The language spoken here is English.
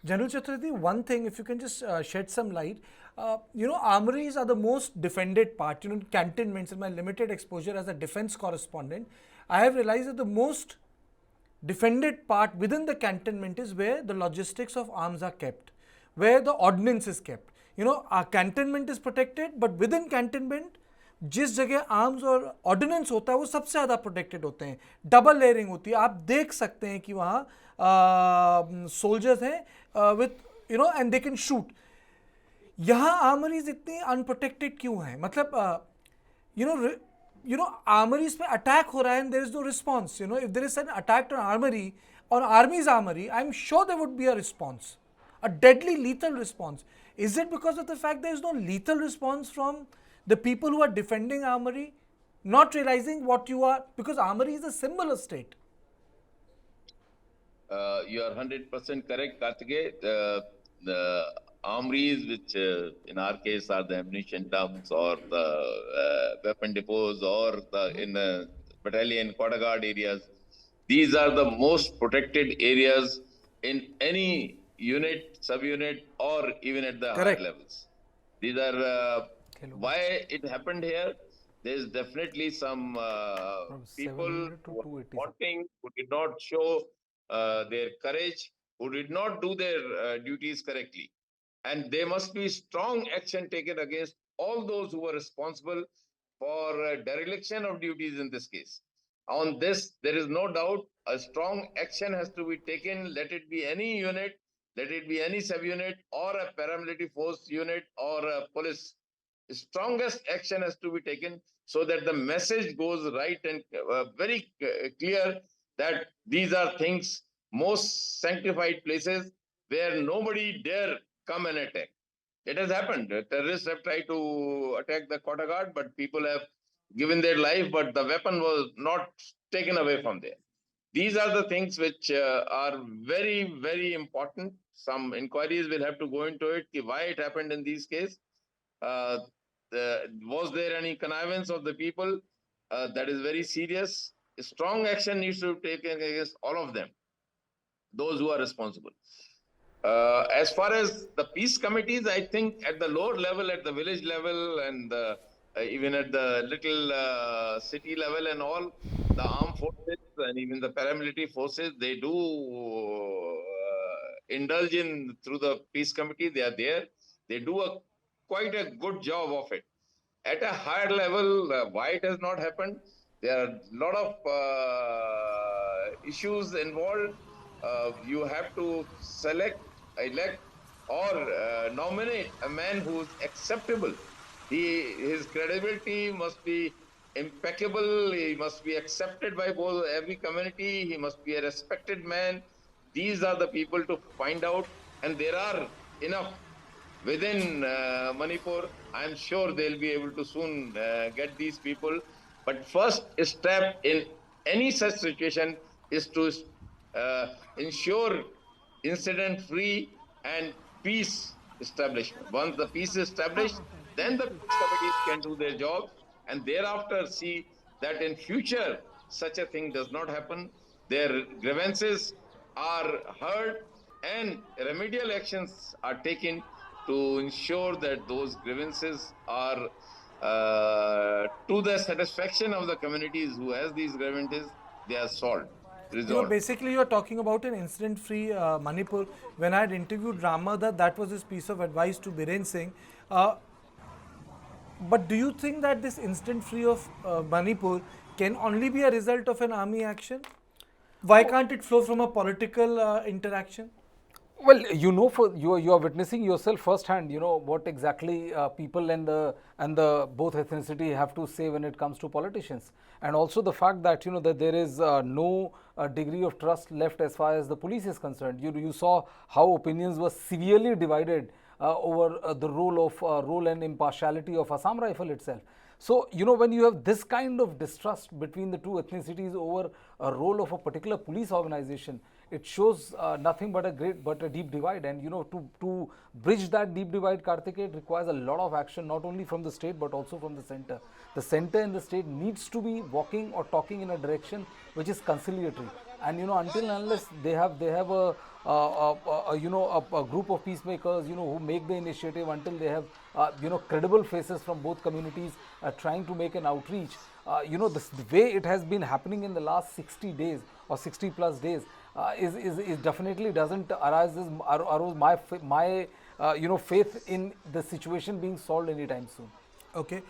General Chaturvedi, one thing, if you can just shed some light, armories are the most defended part. Cantonments, in my limited exposure as a defense correspondent, I have realized that the most defended part within the cantonment is where the logistics of arms are kept, where the ordnance is kept. Our cantonment is protected, but within cantonment जिस जगह arms और ordinance होता है वो सबसे ज़्यादा protected होते हैं, डबल लेयरिंग होती है. आप देख सकते हैं कि वहाँ सोल्जर्स हैं with and they can shoot. यहाँ आर्मरीज इतनी अनप्रोटेक्टेड क्यों हैं? मतलब आर्मरीज पे अटैक हो रहा है and there is no response. If there is an attack on armoury और armies armoury, I am sure there would be a response, a deadly lethal response. Is it because of the fact there is no lethal response from the people who are defending armory, not realizing what you are, because armory is a symbol of state? You are 100% correct, Kartikeya. The armories, which in our case are the ammunition dumps or the weapon depots or in the battalion quarter guard areas, these are the most protected areas in any unit, sub-unit, or even at the higher levels. These are why it happened here. There is definitely some people wanting who did not show their courage, who did not do their duties correctly. And there must be strong action taken against all those who were responsible for dereliction of duties in this case. On this, there is no doubt a strong action has to be taken, let it be any unit, let it be any sub-unit or a paramilitary force unit or a police. The strongest action has to be taken so that the message goes right and very clear that these are things, most sanctified places where nobody dare come and attack. It has happened. Terrorists have tried to attack the quarter guard, but people have given their life, but the weapon was not taken away from there. These are the things which are very, very important. Some inquiries will have to go into it, why it happened in these cases. Was there any connivance of the people? That is very serious. Strong action needs to be taken against all of them, those who are responsible. As far as the peace committees, I think at the lower level, at the village level, and even at the little city level and all, the armed forces and even the paramilitary forces, they do indulge in through the peace committee. They are there. They do quite a good job of it. At a higher level, why it has not happened? There are a lot of issues involved. You have to select, elect, or nominate a man who is acceptable. His credibility must be impeccable. He must be accepted by every community. He must be a respected man. These are the people to find out, and there are enough within Manipur. I'm sure they'll be able to soon get these people. But first step in any such situation is to ensure incident-free and peace establishment. Once the peace is established, then the peace committees can do their job, and thereafter see that in future such a thing does not happen. Their grievances are heard and remedial actions are taken to ensure that those grievances are to the satisfaction of the communities who has these grievances, they are solved. Resolved. Basically, you're talking about an incident-free Manipur. When I had interviewed Ramananda, that was his piece of advice to Biren Singh. But do you think that this incident-free of Manipur can only be a result of an army action? Why can't it flow from a political interaction? Well, for you are witnessing yourself firsthand. What exactly people and the both ethnicity have to say when it comes to politicians, and also the fact that that there is no degree of trust left as far as the police is concerned. You saw how opinions were severely divided over the role and impartiality of Assam Rifle itself. So when you have this kind of distrust between the two ethnicities over role of a particular police organization, it shows nothing but a deep divide. And to bridge that deep divide, Kartikeya, it requires a lot of action, not only from the state but also from the center. The center and the state needs to be walking or talking in a direction which is conciliatory. And until and unless they have a group of peacemakers who make the initiative, until they have credible faces from both communities trying to make an outreach, the way it has been happening in the last 60 days or 60 plus days is definitely doesn't arouse my faith in the situation being solved anytime soon. Okay.